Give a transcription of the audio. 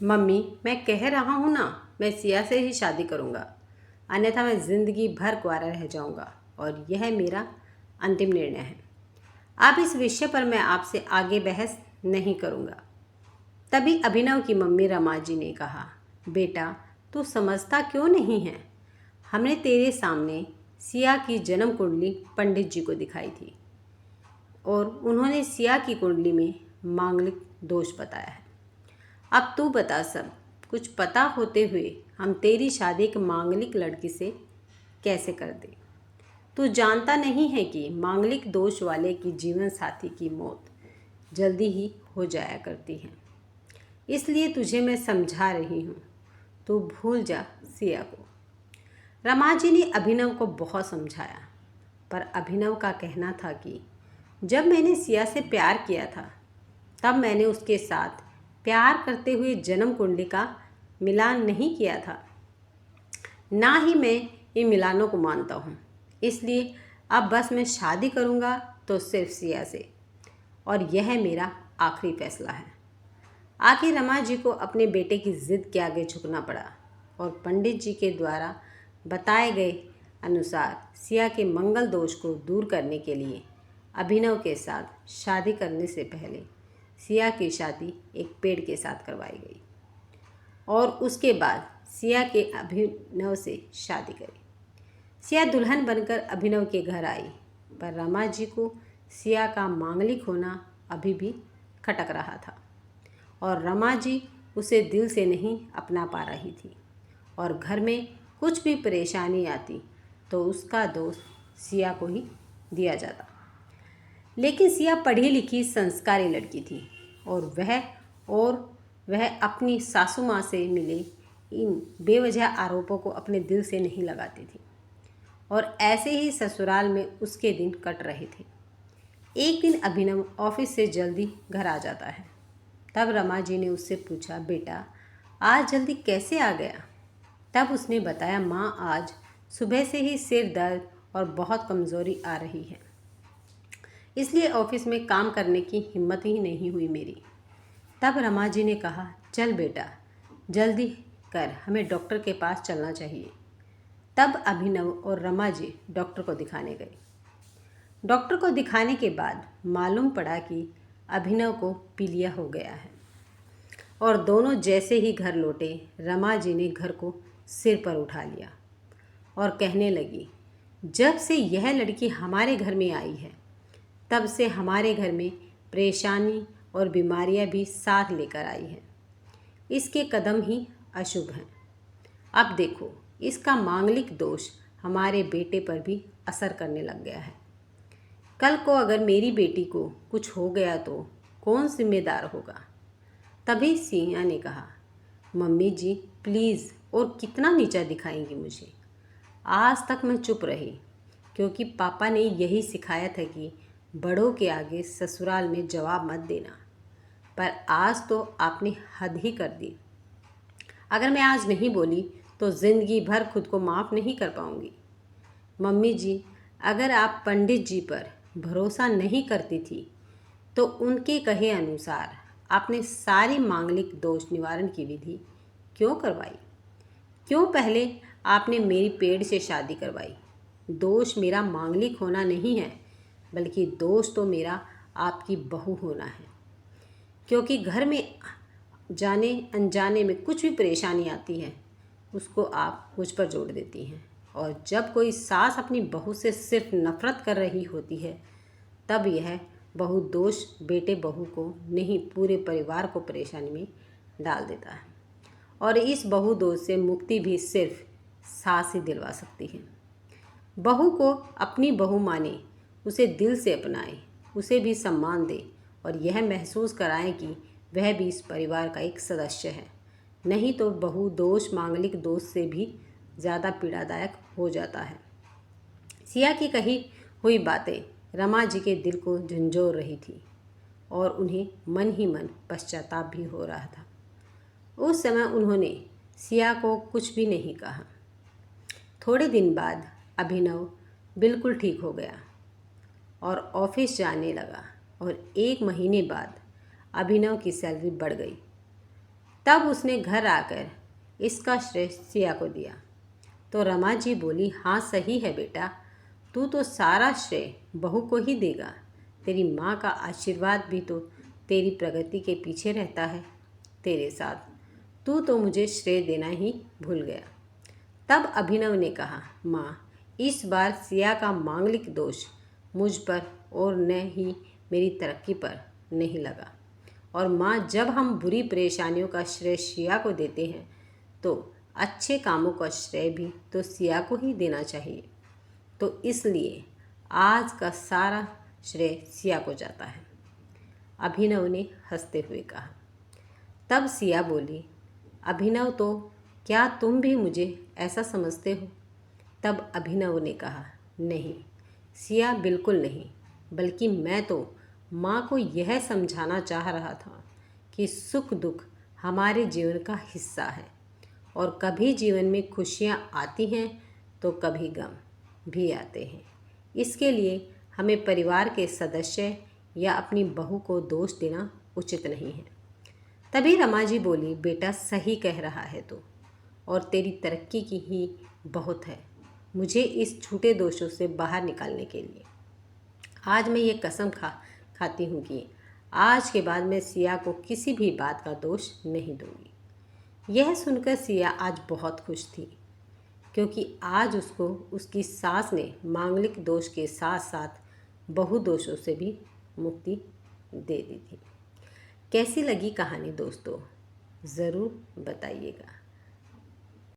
Mummy, मैं कह रहा हूँ ना, मैं सिया से ही शादी करूँगा, अन्यथा मैं ज़िंदगी भर कुंवारा रह जाऊँगा और यह मेरा अंतिम निर्णय है। अब इस विषय पर मैं आपसे आगे बहस नहीं करूँगा। तभी अभिनव की मम्मी रमा जी ने कहा, बेटा, तू समझता क्यों नहीं है? हमने तेरे सामने सिया की जन्म कुंडली पंडित जी को दिखाई थी और उन्होंने सिया की कुंडली में मांगलिक दोष बताया है। अब तू बता, सब कुछ पता होते हुए हम तेरी शादी एक मांगलिक लड़की से कैसे कर दें? तू जानता नहीं है कि मांगलिक दोष वाले की जीवन साथी की मौत जल्दी ही हो जाया करती है। इसलिए तुझे मैं समझा रही हूँ, तू भूल जा सिया को। रमा जी ने अभिनव को बहुत समझाया, पर अभिनव का कहना था कि जब मैंने सिया से प्यार किया था, तब मैंने उसके साथ प्यार करते हुए जन्म कुंडली का मिलान नहीं किया था। ना ही मैं इन मिलानों को मानता हूँ। इसलिए अब बस मैं शादी करूँगा तो सिर्फ सिया से, और यह मेरा आखिरी फैसला है। आखिर रमा जी को अपने बेटे की जिद के आगे झुकना पड़ा और पंडित जी के द्वारा बताए गए अनुसार सिया के मंगल दोष को दूर करने के लिए अभिनव के साथ शादी करने से पहले सिया की शादी एक पेड़ के साथ करवाई गई और उसके बाद सिया के अभिनव से शादी करी। सिया दुल्हन बनकर अभिनव के घर आई, पर रमा जी को सिया का मांगलिक होना अभी भी खटक रहा था और रमा जी उसे दिल से नहीं अपना पा रही थी और घर में कुछ भी परेशानी आती तो उसका दोष सिया को ही दिया जाता। लेकिन सिया पढ़ी लिखी संस्कारी लड़की थी और वह अपनी सासू माँ से मिले इन बेवजह आरोपों को अपने दिल से नहीं लगाती थी और ऐसे ही ससुराल में उसके दिन कट रहे थे। एक दिन अभिनव ऑफिस से जल्दी घर आ जाता है। तब रमा जी ने उससे पूछा, बेटा, आज जल्दी कैसे आ गया? तब उसने बताया, माँ, आज सुबह से ही सिर दर्द और बहुत कमज़ोरी आ रही है, इसलिए ऑफिस में काम करने की हिम्मत ही नहीं हुई मेरी। तब रमा जी ने कहा, चल बेटा, जल्दी कर, हमें डॉक्टर के पास चलना चाहिए। तब अभिनव और रमा जी डॉक्टर को दिखाने गए। डॉक्टर को दिखाने के बाद मालूम पड़ा कि अभिनव को पीलिया हो गया है और दोनों जैसे ही घर लौटे, रमा जी ने घर को सिर पर उठा लिया और कहने लगी, जब से यह लड़की हमारे घर में आई है, तब से हमारे घर में परेशानी और बीमारियां भी साथ लेकर आई हैं। इसके कदम ही अशुभ हैं। अब देखो, इसका मांगलिक दोष हमारे बेटे पर भी असर करने लग गया है। कल को अगर मेरी बेटी को कुछ हो गया तो कौन जिम्मेदार होगा? तभी सिया ने कहा, मम्मी जी, प्लीज़, और कितना नीचा दिखाएंगी मुझे? आज तक मैं चुप रही क्योंकि पापा ने यही सिखाया था कि बड़ों के आगे ससुराल में जवाब मत देना, पर आज तो आपने हद ही कर दी। अगर मैं आज नहीं बोली तो ज़िंदगी भर खुद को माफ़ नहीं कर पाऊँगी। मम्मी जी, अगर आप पंडित जी पर भरोसा नहीं करती थी तो उनके कहे अनुसार आपने सारी मांगलिक दोष निवारण की विधि क्यों करवाई? क्यों पहले आपने मेरी पेड़ से शादी करवाई? दोष मेरा मांगलिक होना नहीं है, बल्कि दोष तो मेरा आपकी बहू होना है, क्योंकि घर में जाने अनजाने में कुछ भी परेशानी आती है उसको आप मुझ पर जोड़ देती हैं, और जब कोई सास अपनी बहू से सिर्फ नफरत कर रही होती है तब यह बहू दोष बेटे बहू को नहीं, पूरे परिवार को परेशानी में डाल देता है। और इस बहू दोष से मुक्ति भी सिर्फ सास ही दिलवा सकती है। बहू को अपनी बहू माने, उसे दिल से अपनाए, उसे भी सम्मान दे और यह महसूस कराएं कि वह भी इस परिवार का एक सदस्य है। नहीं तो बहू दोष मांगलिक दोष से भी ज़्यादा पीड़ादायक हो जाता है। सिया की कही हुई बातें रमा जी के दिल को झंझोर रही थी और उन्हें मन ही मन पश्चाताप भी हो रहा था। उस समय उन्होंने सिया को कुछ भी नहीं कहा। थोड़े दिन बाद अभिनव बिल्कुल ठीक हो गया और ऑफिस जाने लगा और 1 महीने बाद अभिनव की सैलरी बढ़ गई तब उसने घर आकर इसका श्रेय सिया को दिया। तो रमा जी बोली, हाँ सही है बेटा, तू तो सारा श्रेय बहू को ही देगा। तेरी माँ का आशीर्वाद भी तो तेरी प्रगति के पीछे रहता है तेरे साथ। तू तो मुझे श्रेय देना ही भूल गया। तब अभिनव ने कहा, माँ, इस बार सिया का मांगलिक दोष मुझ पर और न ही मेरी तरक्की पर नहीं लगा। और माँ, जब हम बुरी परेशानियों का श्रेय सिया को देते हैं तो अच्छे कामों का श्रेय भी तो सिया को ही देना चाहिए। तो इसलिए आज का सारा श्रेय सिया को जाता है। अभिनव ने हंसते हुए कहा। तब सिया बोली, अभिनव, तो क्या तुम भी मुझे ऐसा समझते हो? तब अभिनव ने कहा, नहीं सिया, बिल्कुल नहीं, बल्कि मैं तो माँ को यह समझाना चाह रहा था कि सुख दुख हमारे जीवन का हिस्सा है और कभी जीवन में खुशियाँ आती हैं तो कभी गम भी आते हैं। इसके लिए हमें परिवार के सदस्य या अपनी बहू को दोष देना उचित नहीं है। तभी रमा जी बोली, बेटा सही कह रहा है तू, और तेरी तरक्की की ही बहुत है मुझे इस झूठे दोषों से बाहर निकालने के लिए। आज मैं ये कसम खाती हूँ कि आज के बाद मैं सिया को किसी भी बात का दोष नहीं दूंगी। यह सुनकर सिया आज बहुत खुश थी, क्योंकि आज उसको उसकी सास ने मांगलिक दोष के साथ साथ बहु दोषों से भी मुक्ति दे दी थी। कैसी लगी कहानी दोस्तों? ज़रूर बताइएगा।